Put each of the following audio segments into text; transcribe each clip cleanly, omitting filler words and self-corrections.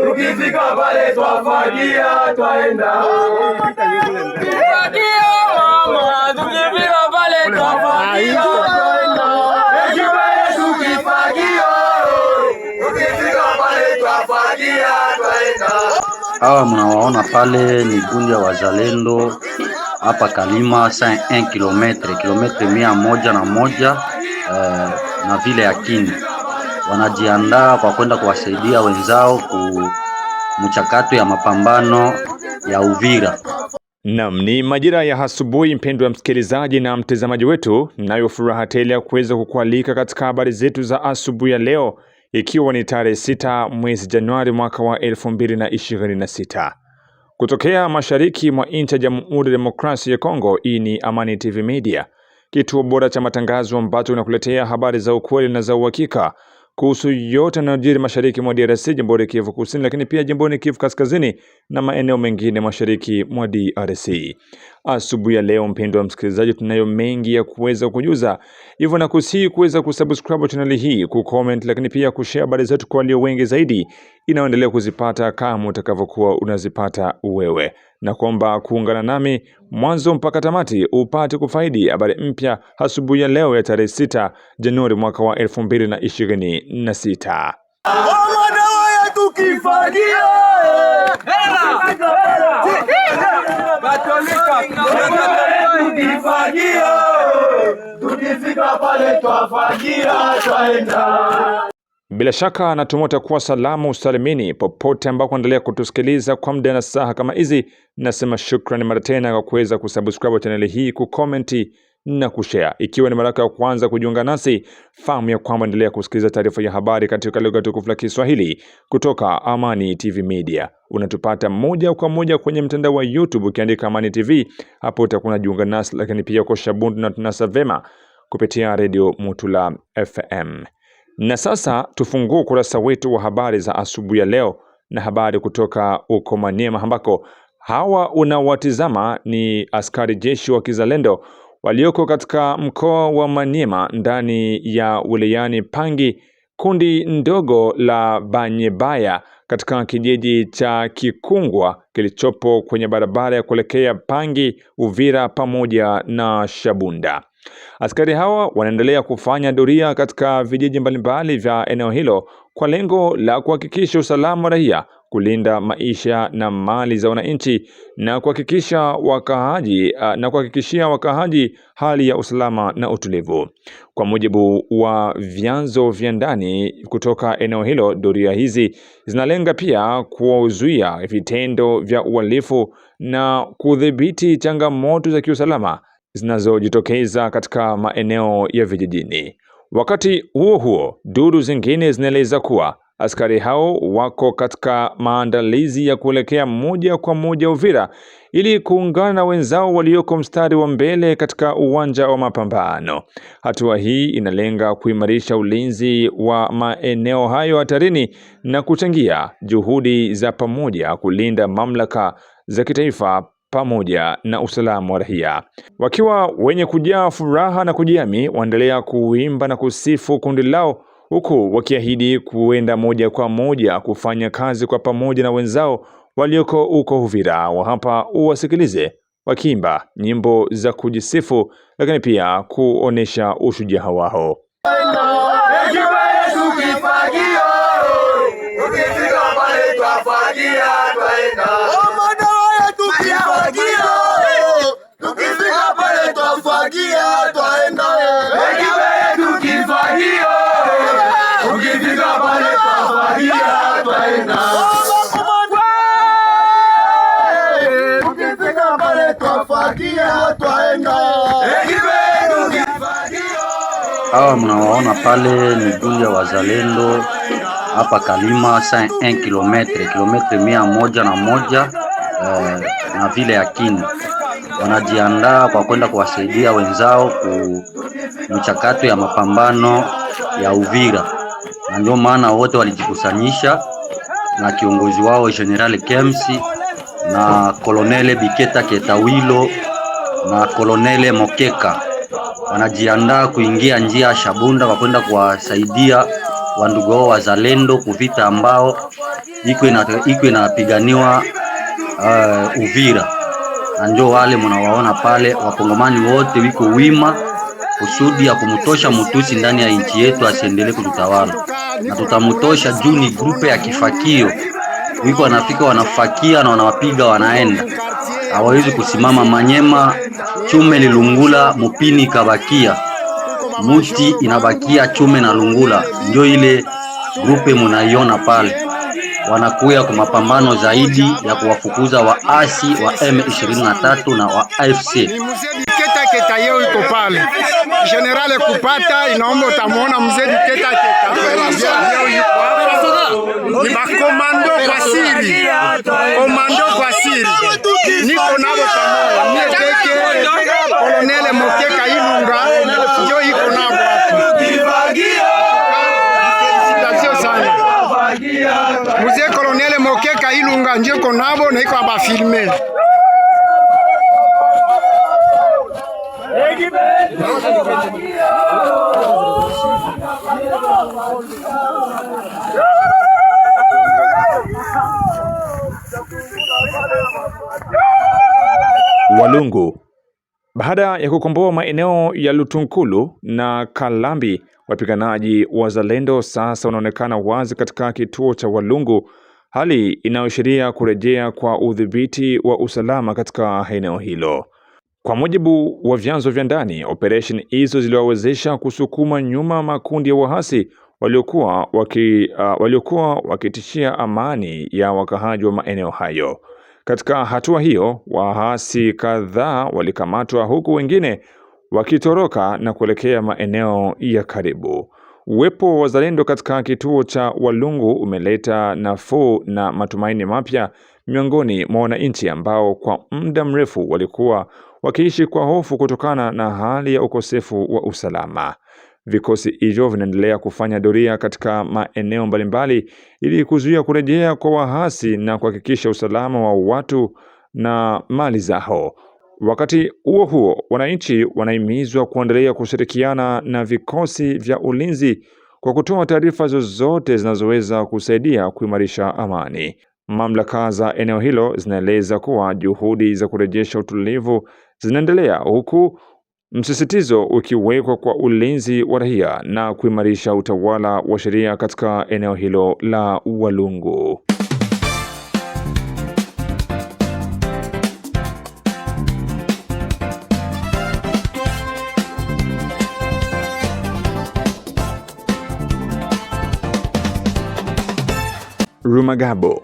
Tukifika pale twafagia twaenda. Hawa mnawaona pale ni kundi ya wazalendo hapa Kalima 1 kilometre 101 na vile ya Kini. Wanajiandaa kwa kwenda kuwasaidia wenzao ku mchakato ya mapambano ya Uvira. Naam, ni majira ya asubuhi mpendwa msikilizaji na mtazamaji wetu, nayo furaha tele ya kuweza kukualika katika habari zetu za asubuhi ya leo, ikiwa ni tarehe 6 mwezi Januari mwaka wa 2026. Kutokea mashariki mwa nchi ya Jamhuri ya Demokrasia ya Kongo, hii ni Amani TV Media, kituo bora cha matangazo ambacho kinakuletea habari za ukweli na za uhakika kuhusu yote yanayojiri mashariki mwa DRC, jimboni Kivu Kusini, lakini pia jimboni Kivu Kaskazini na maeneo mengine mashariki mwa DRC. Asubuhi ya leo mpendwa msikilizaji, tunayo mengi ya kuweza kujuza. Hivyo na kusihi kuweza kusubscribe channel hii, kucomment, lakini pia kushare habari zetu kwa walio wengi zaidi, inaendelea kuzipata kama utakavyokuwa unazipata wewe. Na kwamba kuungana nami mwanzo mpaka tamati upate kufaidi habari mpya asubuhi ya leo ya tarehe 6 Januari mwaka wa 2026. Bila shaka natumai utakuwa salama usalimini popote ambako endelea kutusikiliza kwa muda na saa kama hizi. Nasema shukrani mara tena kwa kuweza kusubscribe channel hii, kucomment na kushare. Ikiwa ni mara ya kwanza kujiunga nasi, fahamu ya kwamba endelea kusikiliza taarifa ya habari katika lugha tukufu ya Kiswahili kutoka Amani TV Media. Unatupata moja kwa moja kwenye mtandao wa YouTube ukiandika Amani TV, hapo utakuwa unajiunga nasi, lakini pia kwa Shabundu na tunasa vema kupitia Radio Mutula FM. Na sasa tufungue ukurasa wetu wa habari za asubuhi ya leo na habari kutoka uko Maniema, ambako hawa unawatizama ni askari jeshi wa kizalendo walioko katika mkoa wa Maniema ndani ya wilayani Pangi, kundi ndogo la Banyebaya katika kijiji cha Kikungwa kilichopo kwenye barabara ya kuelekea Pangi, Uvira pamoja na Shabunda. Askari hawa wanaendelea kufanya doria katika vijiji mbalimbali vya eneo hilo kwa lengo la kuhakikisha usalama wa raia, kulinda maisha na mali za wananchi na kuhakikishia wakaaji hali ya usalama na utulivu. Kwa mujibu wa vyanzo vya ndani kutoka eneo hilo, doria hizi zinalenga pia kuzuia vitendo vya uhalifu na kudhibiti changamoto za kiusalama zinazojitokeza katika maeneo ya vijijini. Wakati huo huo, duru zingine zinaeleza kuwa askari hao wako katika maandalizi ya kuelekea moja kwa moja Uvira ili kuungana na wenzao walioko mstari wa mbele katika uwanja wa mapambano. Hatua hii inalenga kuimarisha ulinzi wa maeneo hayo hatarini na kuchangia juhudi za pamoja kulinda mamlaka za kitaifa pamoja na usalama wa raia. Wakiwa wenye kujaa furaha na kujiamini, waendelea kuimba na kusifu kundi lao, huku wakiahidi kuenda moja kwa moja kufanya kazi kwa pamoja na wenzao walioko uko Uvira. Hapa uwasikilize wakiimba nyimbo za kujisifu, lakini pia kuonesha ushujaa wao. Hawa mnawaona pale ni kundi ya wazalendo hapa Kalima 1 kilometre 101 na vile ya Kini. Wanajiandaa kwa kwenda kuwasaidia wenzao ku mchakato ya mapambano ya Uvira, na ndio maana wote walijikusanyisha na kiongozi wao General Kemsi na Kolonele Biketa Ketawilo na Kolonele Mokeka wanajiandaa kuingia njia ya Shabunda kwa kwenda kuwasaidia wandugu wao wazalendo kuvita ambao iko inapiganiwa Uvira. Na ndio wale mnawaona pale, wakongomani wote wiko wima kusudi ya kumtosha Mutusi ndani ya nchi yetu asiendelee kututawala. Na tutamutosha juu ni grupe ya kifakio. Wiko wanafika wanafakia na wanawapiga wanaenda. Hawawezi kusimama. Manyema chume lilungula mupini kabakia. Muti inabakia chume na lungula. Ndio ile grupe munaiona pale. Wanakuya kwa mapambano zaidi ya kuwafukuza waasi wa M23 na wa AFC. Ni mzee Diketa yeo iko pale. General kupata inaomba utamuona mzee Diketa yeo yuko hapa. Ni makomando kwa siri. Komando kwa siri. Niko nabo pamoja. Mie peke Colonel Mokeka Ilunga ndio iko nabo hapa. Mzee Colonel Mokeka Ilunga ndio iko nabo na iko aba filmer. Walungu. Baada ya kukomboa maeneo ya Lutunkulu na Kalambi, wapiganaji wazalendo sasa wanaonekana wazi katika kituo cha Walungu, hali inayoashiria kurejea kwa udhibiti wa usalama katika eneo hilo. Kwa mujibu wa vyanzo vya ndani, operation hizo ziliwawezesha kusukuma nyuma makundi ya wahasi waliokuwa wakitishia amani ya wakahaji wa maeneo hayo. Katika hatua hiyo, wahasi kadhaa walikamatwa huku wengine wakitoroka na kuelekea maeneo ya karibu. Uwepo wa wazalendo katika kituo cha Walungu umeleta nafuu na matumaini mapya miongoni mwa wananchi ambao kwa muda mrefu walikuwa wakiishi kwa hofu kutokana na hali ya ukosefu wa usalama. Vikosi hivyo vinaendelea kufanya doria katika maeneo mbalimbali ili kuzuia kurejea kwa wahasi na kuhakikisha usalama wa watu na mali zao. Wakati huo huo, wananchi wanahimizwa kuendelea kushirikiana na vikosi vya ulinzi kwa kutoa taarifa zozote zinazoweza kusaidia kuimarisha amani. Mamlaka za eneo hilo zinaeleza kuwa juhudi za kurejesha utulivu zinaendelea huku msisitizo ukiwekwa kwa ulinzi wa raia na kuimarisha utawala wa sheria katika eneo hilo la Walungu. Rumagabo.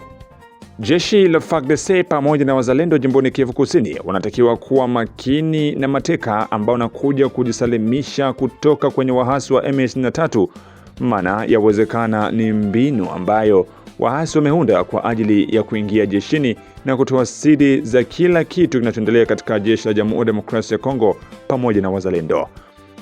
Jeshi la FARDC pamoja na wazalendo jimboni Kivu Kusini wanatakiwa kuwa makini na mateka ambao wanakuja kujisalimisha kutoka kwenye wahasi wa M23, maana yawezekana ni mbinu ambayo wahasi wameunda kwa ajili ya kuingia jeshini na kutoa siri za kila kitu kinachoendelea katika jeshi la Jamhuri ya Demokrasia ya Kongo pamoja na wazalendo.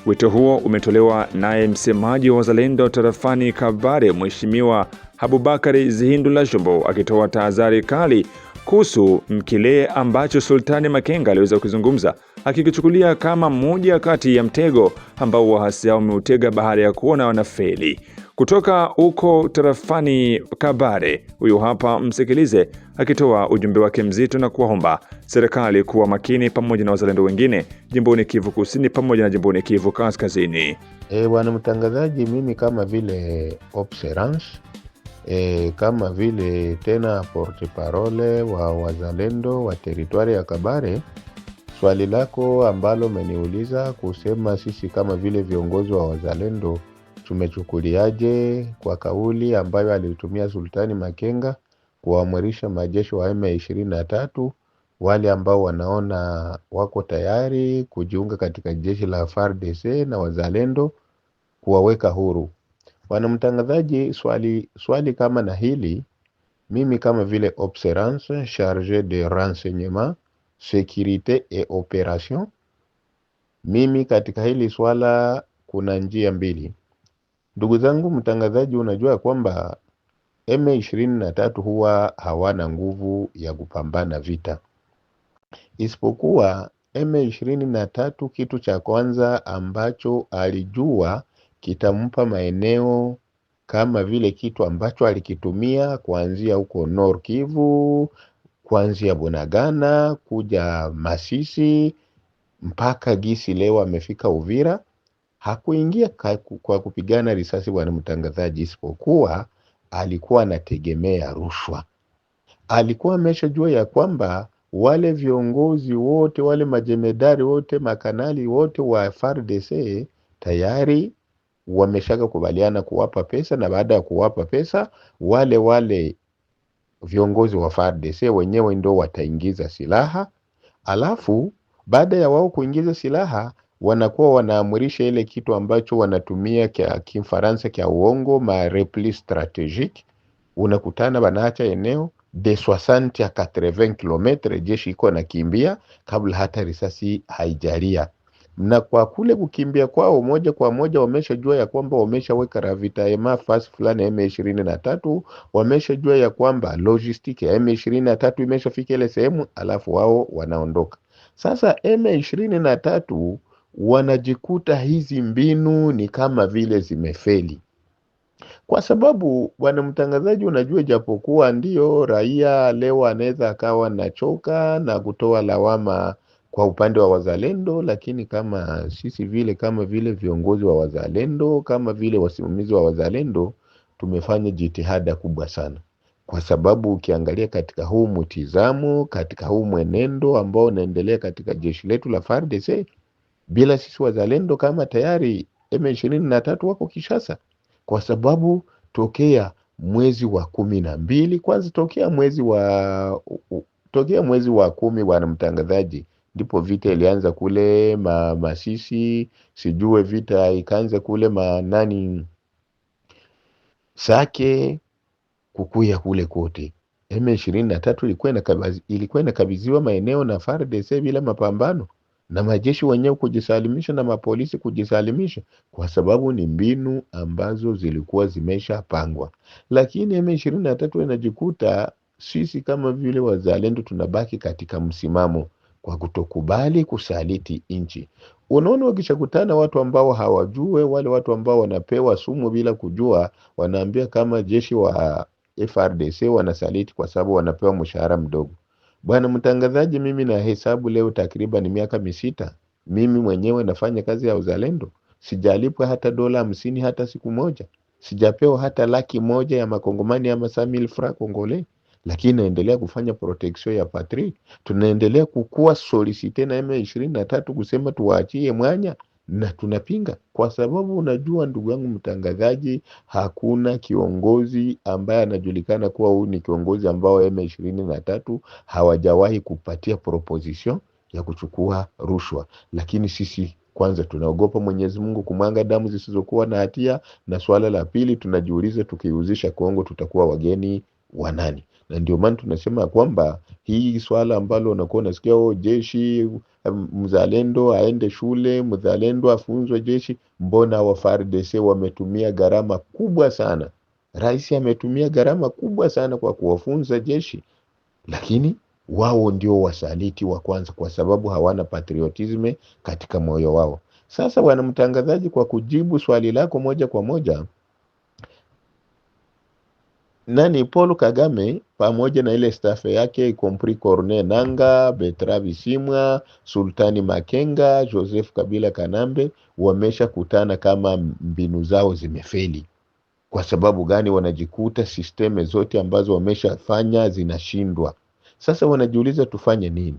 Wito huo umetolewa naye msemaji wa wazalendo tarafani Kabare, Mheshimiwa Abubakari Zihindula Shombo, akitoa tahadhari kali kuhusu kile ambacho Sultani Makenga aliweza kuzungumza, akikichukulia kama moja kati ya mtego ambao wahasi hao wameutega baada ya kuona wanafeli. Kutoka huko tarafani Kabare, huyu hapa msikilize akitoa ujumbe wake mzito na kuwaomba serikali kuwa makini pamoja na wazalendo wengine jimboni Kivu Kusini pamoja na jimboni Kivu Kaskazini. Bwana mtangazaji, mimi kama vile observance kama vile tena porte parole wa wazalendo wa teritwari ya Kabare, swali lako ambalo umeniuliza kusema sisi kama vile viongozi wa wazalendo tumechukuliaje kwa kauli ambayo alitumia Sultani Makenga kuamrisha majeshi wa M23 wale ambao wanaona wako tayari kujiunga katika jeshi la FARDC na wazalendo kuwaweka huru. Bwana mtangazaji, swali kama na hili, mimi kama vile observance chargé de renseignement, sécurité et opération, mimi katika hili swala kuna njia mbili. Ndugu zangu mtangazaji, unajua kwamba M23 huwa hawana nguvu ya kupambana vita. Isipokuwa M23 kitu cha kwanza ambacho alijua kitampa maeneo kama vile kitu ambacho alikitumia kuanzia huko Nord Kivu, kuanzia Bunagana, kuja Masisi, mpaka gisi leo amefika Uvira. Hakuingia kwa kupigana risasi, bwana mtangazaji, isipokuwa alikuwa anategemea rushwa. Alikuwa ameshajua ya kwamba wale viongozi wote, wale majemedari wote, makanali wote wa FARDC tayari wameshaka kubaliana kuwapa pesa, na baada ya kuwapa pesa wale viongozi wa FARDC wenyewe ndio wataingiza silaha. Alafu baada ya wao kuingiza silaha wanakuwa wanaamurisha ile kitu ambacho wanatumia kwa Kifaransa kwa uongo, ma repli strategique. Unakutana banaacha eneo de 60 à 80 km, jeshi iko nakimbia kabla hata risasi haijalia. Na kwa kule kukimbia kwao moja kwa moja wameshajua ya kwamba wameshaweka ravitaema fasi fulani M23, wameshajua ya kwamba logistique ya M23 imeshafika ile sehemu, alafu wao wanaondoka. Sasa M23 wanajikuta hizi mbinu ni kama vile zimefeli. Kwa sababu bwana mtangazaji, unajua japokuwa ndio raia leo anaweza akawa nachoka na kutoa lawama kwa upande wa wazalendo, lakini kama sisi vile kama vile viongozi wa wazalendo, kama vile wasimamizi wa wazalendo, tumefanya jitihada kubwa sana. Kwa sababu ukiangalia katika huu mtizamo, katika huu mwenendo ambao unaendelea katika jeshi letu la FARDC, bila sisi wazalendo kama tayari M23 wako Kinshasa. Kwa sababu tokea mwezi wa 12, kwanza tokea mwezi wa 10 bwana mtangazaji, ndipo vita ilianza kule Masisi, sijue vita ikaanza kule Sake, kukuya kule kote. M23 ilikuwa inakabidhiwa maeneo na FARDC bila mapambano, na majeshi wenyewe kujisalimisha na mapolisi kujisalimisha, kwa sababu ni mbinu ambazo zilikuwa zimeshapangwa. Lakini M23 inajikuta sisi kama vile wazalendo tunabaki katika msimamo kwa kutokubali kusaliti nchi. Unaona, wakishakutana watu ambao hawajue, wale watu ambao wanapewa sumu bila kujua, wanaambia kama jeshi wa FARDC wanasaliti kwa sababu wanapewa mshahara mdogo. Bwana mtangazaji, mimi na hesabu leo takriban miaka 6 mimi mwenyewe nafanya kazi ya uzalendo, sijalipwa hata $50 hata siku moja, sijapewa hata $100,000 ya makongomani ama 100,000 francs congolais, lakini naendelea kufanya protection ya patrie. Tunaendelea kukua solicite na M23 kusema tuwaachie mwanya, na tunapinga kwa sababu unajua ndugu yangu mtangazaji, hakuna kiongozi ambaye anajulikana kuwa huyu ni kiongozi ambao M23 hawajawahi kupatia proposition ya kuchukua rushwa. Lakini sisi kwanza tunaogopa Mwenyezi Mungu kumwanga damu zisizokuwa na hatia, na swala la pili tunajiuliza tukiuzisha Kongo tutakuwa wageni wa nani? Na ndio maana tunasema kwamba hii swala ambalo unakuwa unasikia jeshi mzalendo aende shule, mzalendo afunzwe jeshi, mbona wa FARDC wametumia gharama kubwa sana? Rais ametumia gharama kubwa sana kwa kuwafunza jeshi, lakini wao ndio wasaliti wa kwanza kwa sababu hawana patriotism katika moyo wao. Sasa bwana mtangazaji, kwa kujibu swali lako moja kwa moja, Paul Kagame pamoja na ile staff yake compris Corneille Nangaa, Bertrand Bisimwa, Sultani Makenga, Joseph Kabila Kanambe wamesha kutana kama mbinu zao zimefeli. Kwa sababu gani? Wanajikuta sisteme zote ambazo wameshafanya zinashindwa. Sasa wanajiuliza tufanye nini?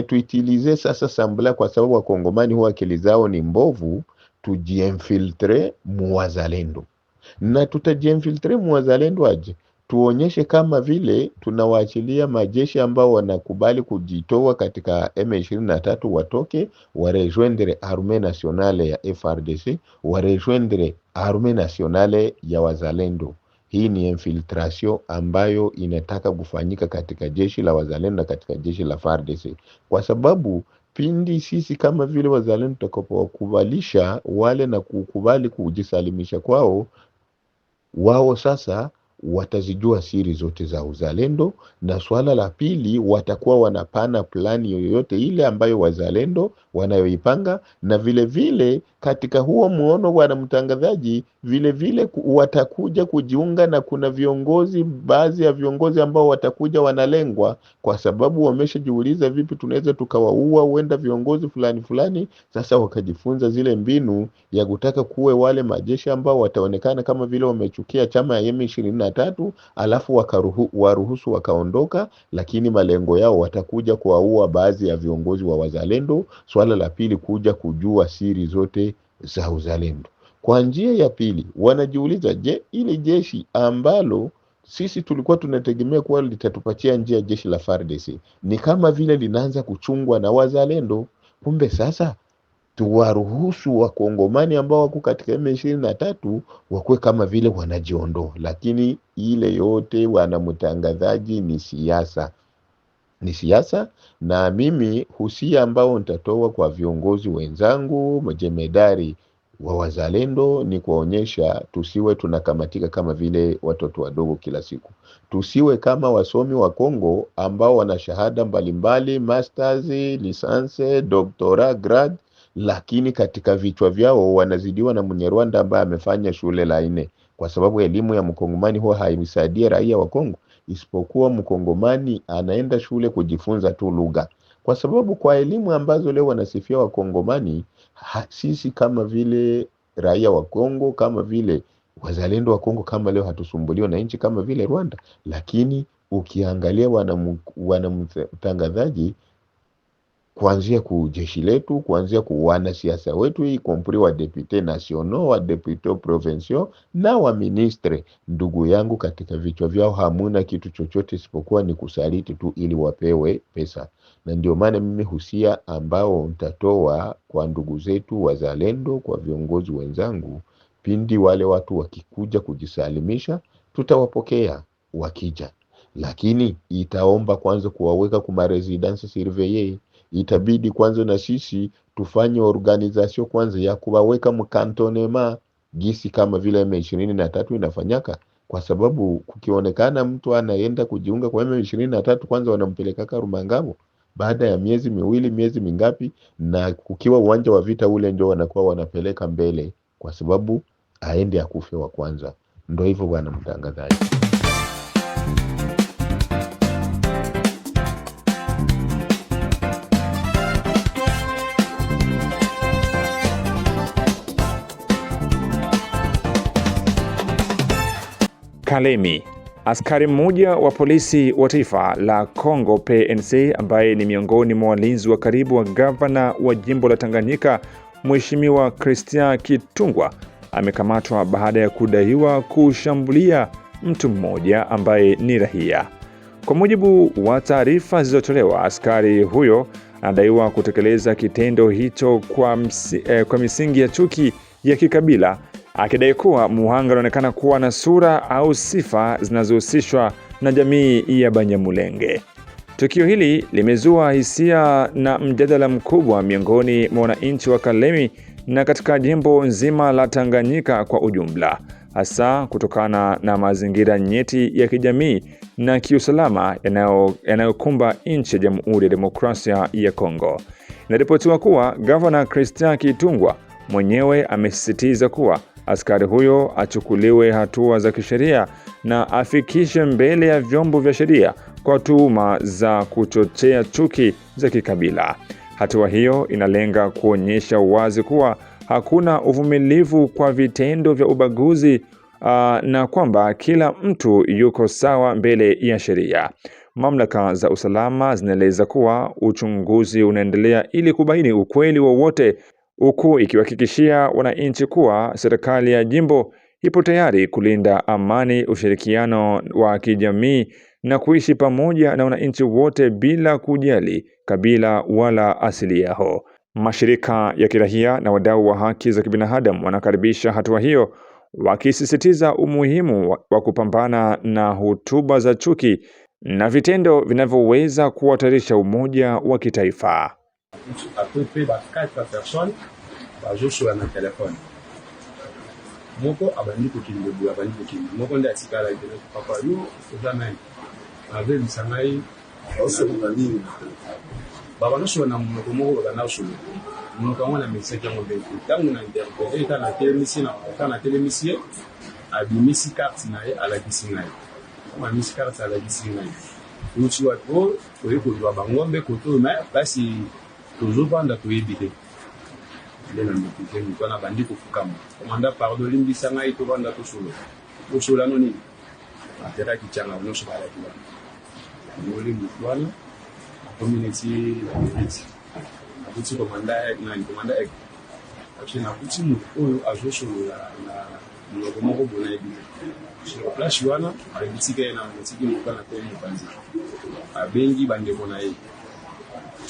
Tuitilize sasa sambla, kwa sababu wakongomani huwa akili zao ni mbovu, tujiinfiltre muwazalendo. Na tutajiinfiltre muwazalendo aje? Tuonyeshe kama vile tunawaachilia majeshi ambao wanakubali kujitoa katika M23 watoke, warejoindre armée nationale ya FARDC, warejoindre armée nationale ya wazalendo. Hii ni infiltration ambayo inataka kufanyika katika jeshi la wazalendo na katika jeshi la FARDC. Kwa sababu pindi sisi kama vile wazalendo tutakapowakubalisha wale na kukubali kujisalimisha kwao, wao sasa watazijua siri zote za uzalendo, na swala la pili watakuwa wanapana plani yoyote ile ambayo wazalendo wanayoipanga, na vile vile katika huo muono wana mtangazaji vile vile watakuja kujiunga, na kuna viongozi, baadhi ya viongozi ambao watakuja wanalengwa, kwa sababu wameshajiuliza vipi tunaweza tukawaua huenda viongozi fulani fulani. Sasa wakajifunza zile mbinu ya kutaka kuwe wale majeshi ambao wataonekana kama vile wamechukia chama ya M23, alafu waruhusu wakaondoka, lakini malengo yao watakuja kuwaua baadhi ya viongozi wa wazalendo. Swala la pili kuja kujua siri zote za uzalendo. Kwa njia ya pili wanajiuliza, je, ili jeshi ambalo sisi tulikuwa tunategemea kuwa litatupatia njia jeshi la FARDC ni kama vile linaanza kuchungwa na wazalendo. Kumbe sasa tuwaruhusu wakongomani ambao wako katika M23 wakuwe kama vile wanajiondoa. Lakini ile yote wanamtangazaji ni siasa. Ni siasa, na mimi husia ambao nitatoa kwa viongozi wenzangu majemedari wa wazalendo ni kuonyesha tusiwe tunakamatika kama vile watoto wadogo kila siku. Tusiwe kama wasomi wa Kongo ambao wana shahada mbalimbali, masters, lisanse, doctora, grad, lakini katika vichwa vyao wanazidiwa na Mnyarwanda ambaye amefanya shule la 4, kwa sababu elimu ya mkongomani huwa haimsaidie raia wa Kongo, isipokuwa mkongomani anaenda shule kujifunza tu lugha. Kwa sababu kwa elimu ambazo leo wanasifia wakongomani, sisi kama vile raia wa Kongo, kama vile wazalendo wa Kongo, kama leo hatusumbuliwa na nchi kama vile Rwanda. Lakini ukiangalia wanamtangazaji kuanzia kujeshi letu, kuanzia kuwana siasa wetu, hii kompri wa depute nationaux, wa depute provinciaux na wa ministre, ndugu yangu, katika vichwa vyao hamuna kitu chochote isipokuwa ni kusaliti tu ili wapewe pesa. Na ndio maana mimi husia ambao nitatoa kwa ndugu zetu wazalendo, kwa viongozi wenzangu, pindi wale watu wakikuja kujisalimisha, tutawapokea wakija, lakini itaomba kwanza kuwaweka kuma residence surveillée. Itabidi kwanza na sisi tufanye organization kwanza ya kuwaweka mkantonema gisi kama vile M23 inafanyaka, kwa sababu kukionekana mtu anaenda kujiunga kwa M23 kwanza wanampeleka Rumangabo, baada ya miezi miwili, miezi mingapi, na kukiwa uwanja wa vita ule ndio wanakuwa wanapeleka mbele, kwa sababu aende akufe wa kwanza. Ndio hivyo bwana mtangazaji. Kalemi. Askari mmoja wa polisi wa taifa la Kongo PNC ambaye ni miongoni mwa walinzi wa karibu wa gavana wa jimbo la Tanganyika Mheshimiwa Christian Kitungwa amekamatwa baada ya kudaiwa kushambulia mtu mmoja ambaye ni raia. Kwa mujibu wa taarifa zilizotolewa, askari huyo anadaiwa kutekeleza kitendo hicho kwa misingi ya chuki ya kikabila, akidai kuwa muhanga anaonekana kuwa na sura au sifa zinazohusishwa na jamii ya Banyamulenge. Tukio hili limezua hisia na mjadala mkubwa miongoni mwa wananchi wa Kalemi na katika jimbo nzima la Tanganyika kwa ujumla, hasa kutokana na mazingira nyeti ya kijamii na kiusalama yanayokumba nchi ya Jamhuri ya Demokrasia ya Kongo. Inaripotiwa kuwa Gavana Christian Kitungwa mwenyewe amesisitiza kuwa askari huyo achukuliwe hatua za kisheria na afikishe mbele ya vyombo vya sheria kwa tuhuma za kuchochea chuki za kikabila. Hatua hiyo inalenga kuonyesha wazi kuwa hakuna uvumilivu kwa vitendo vya ubaguzi na kwamba kila mtu yuko sawa mbele ya sheria. Mamlaka za usalama zinaeleza kuwa uchunguzi unaendelea ili kubaini ukweli wowote, huku ikiwahakikishia wananchi kuwa serikali ya jimbo ipo tayari kulinda amani, ushirikiano wa kijamii na kuishi pamoja na wananchi wote bila kujali kabila wala asili yao. Mashirika ya kiraia na wadau wa haki za kibinadamu wanakaribisha hatua hiyo, wakisisitiza umuhimu wa kupambana na hotuba za chuki na vitendo vinavyoweza kuhatarisha umoja wa kitaifa. moko abandi kokende boya abandi kokende moko nde atikala ite papa yo oza nani ave bisangai osolola nini baba nyonso na monoko moko bakanda kosolola monoko yango na mesaki yango mpe ntango na interpele eta na telemisi ye abimisi carte na ye alakisi ngai amamisi carte alakisi ngai uti wapo toye kozwa bangombe koto me basi tozovanda toyebi te nde na mokike moto wana bandi kofukama komanda pardon limbisa ngai tovanda tosolola no nini ateraki tianga nyonso balaki wana ngoli motu wana akomi neti na meriti akuti komanda eke parce nakuti motu oyo azosolola na monoko moko bona yebi sur place wana ayebitika ye na motiki moka na te mopanzi abengi bandeko na ye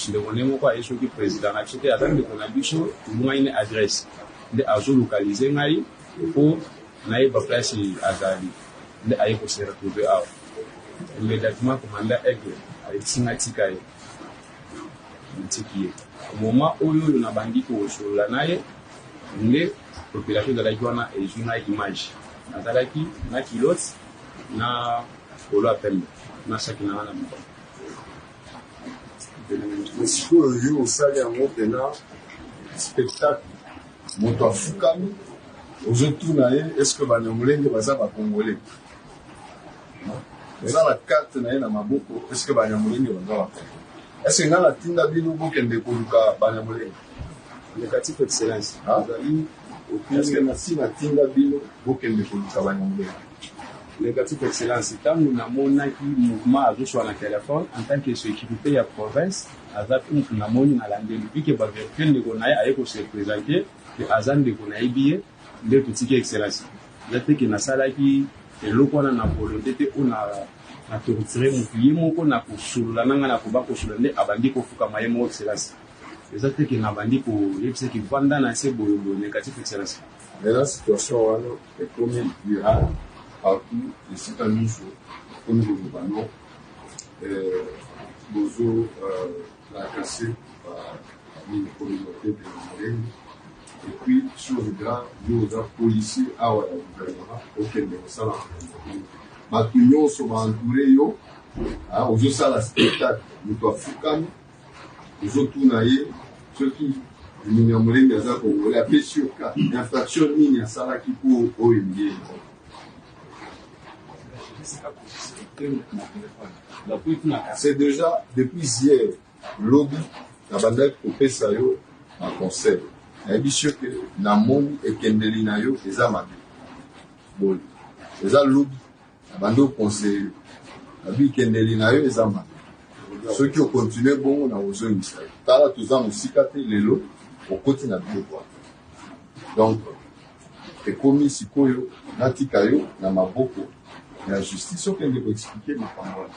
ndeko nde moko aye soki président na biso te aza ndeko na biso ngai ne adresse nde azolokalize ngai mpo nayeba place azali nde aye kose retrouve awa immédiatement commanda aigle ayebisi ngai tika ye motiki ye moment oyo na bandi kosolola na ye nde population ezalaki wana ezwi ngai image nazalaki na kilote na polo ya pembe na saki na wana moko sikoyo yo osali yango mpena spectacle moto afukami ozotuna ye estce banyamulenge baza bakongole eza na karte na ye na maboko estce banyamulenge baza bakongole estce ngai natinda bino bokende koluka banyamulenge négatif excellence azali estce nasi natinda bino bokende koluka banyamulenge négatif excellence ntango namonaki mouvement azoswa na telefone en tant que sécurité ya province aza pe motu namoni nalandeli vike baverifie ndeko na ye aye kose présente ke aza ndeko nayebi ye nde totiki excellence eza te ke nasalaki eloko wana na volonté te o na tortire motu ye moko na kosolola nanga na koba kosolola nde abandi kofukama ye moko excellence eza te ke nabandi koyebisa ke vanda na se boyoboyo négatif excellence maintenant situation wana ekomi virale partout esika nyonso komi koloba no bozo lakase bamini communauté de Molenge et puis chose grave yo oza policier awa ya gouvernement okende kosala bato nyonso baentoure yo ozosala spectacle moto afukami ozotuna ye soki mini ya Molenge aza kongole apesi yo ka infraction nini asalaki mpo oyo ndiye c'est déjà depuis hier lobby na bandaki kopesa yo na conseil nayebi sio ke na moni ekendeli na yo eza mabe boli eza lobby na bandi oconseille nabi ekendeli na yo eza mabe soki okontinue bongo na ozongisa yo tala toza mosika te lelo okoti na biloko donc ekomi sikoyo natika yo na maboko la justice okende koexplike makambo wana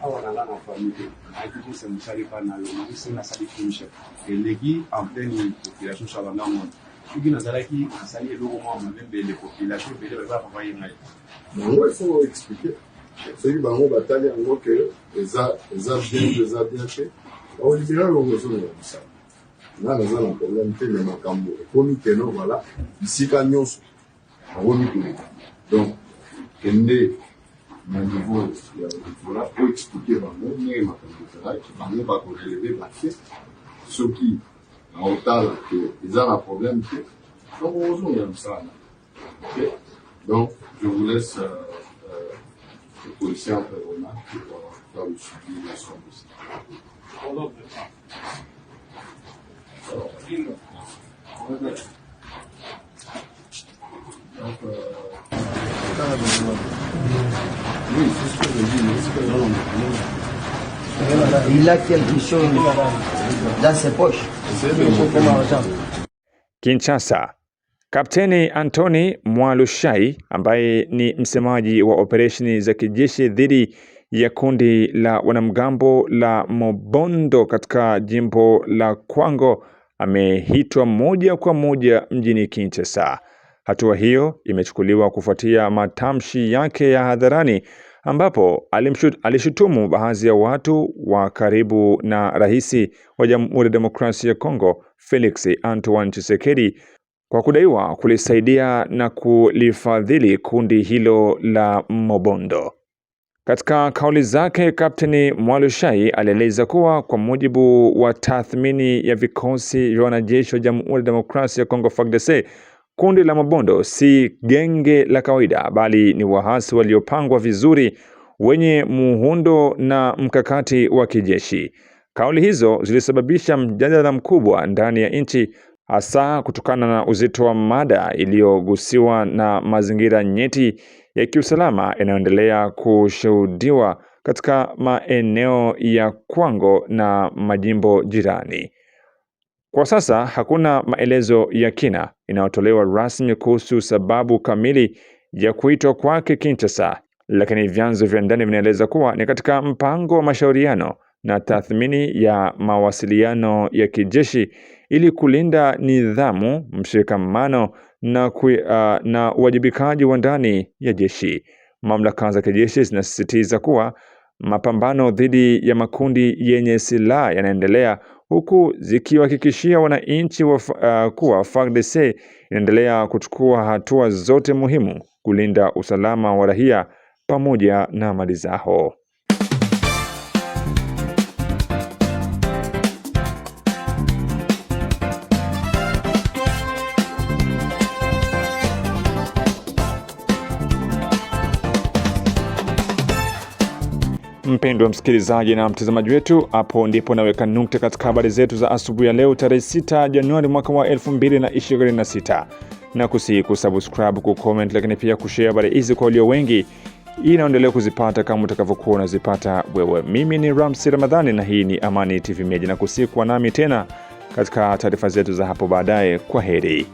awa nanga na famille ayaki kose mosali mpa na yo nakisi nasali kimche eleki en pleine population so abanda ngona soki nazalaki nasali eloko mwa mabembele population ebele baza papa ye ngai bango ifo explike soki bango batali yango ke eza bien te baolibera longo ezonga mosala nga naza na problème te me makambo ekomi keno vala bisika nyonso bango mikoleka donc kende na niveau ya voilà pour expliquer bango ndenge makambo ezalaki bango bakoreleve bake soki na otala ke eza na problème te donc ozonga mosala donc je vous laisse le policier environnement qui va faire le suivi de son dossier. Oui, c'est ce que je dis, mais est-ce que il a quelque chose dans ses poches. Kinshasa. Kapteni Antony Mwalushai ambaye ni msemaji wa operesheni za kijeshi dhidi ya kundi la wanamgambo la Mobondo katika jimbo la Kwango amehitwa moja kwa moja mjini Kinshasa. Hatua hiyo imechukuliwa kufuatia matamshi yake ya hadharani ambapo alishutumu baadhi ya watu wa karibu na rais wa Jamhuri ya Demokrasia ya Kongo Felix Antoine Tshisekedi kwa kudaiwa kulisaidia na kulifadhili kundi hilo la Mobondo. Katika kauli zake, Kapteni Mwalushai alieleza kuwa kwa mujibu wa tathmini ya vikosi vya wanajeshi wa Jamhuri ya Demokrasia ya Kongo FARDC, kundi la Mobondo si genge la kawaida bali ni wahasi waliopangwa vizuri wenye muundo na mkakati wa kijeshi. Kauli hizo zilisababisha mjadala mkubwa ndani ya nchi, hasa kutokana na uzito wa mada iliyogusiwa na mazingira nyeti ya kiusalama yanayoendelea kushuhudiwa katika maeneo ya Kwango na majimbo jirani. Kwa sasa hakuna maelezo ya kina inayotolewa rasmi kuhusu sababu kamili ya kuitwa kwake Kinshasa, lakini vyanzo vya ndani vinaeleza kuwa ni katika mpango wa mashauriano na tathmini ya mawasiliano ya kijeshi ili kulinda nidhamu, mshikamano na uwajibikaji wa ndani ya jeshi. Mamlaka za kijeshi zinasisitiza kuwa mapambano dhidi ya makundi yenye silaha yanaendelea, huku zikiwahakikishia wananchi kuwa FARDC inaendelea kuchukua hatua zote muhimu kulinda usalama wa raia pamoja na mali zao. Mpendwa msikilizaji na mtazamaji wetu, hapo ndipo naweka nukta katika habari zetu za asubuhi ya leo tarehe 6 Januari mwaka wa 2026. Na kusubscribe, kucomment, lakini pia kushare habari hizi kwa walio wengi ili naendelee kuzipata kama utakavyokuwa unazipata wewe. Mimi ni Ramsi Ramadhani na hii ni Amani TV Media, na kuwa nami tena katika taarifa zetu za hapo baadaye. Kwa heri.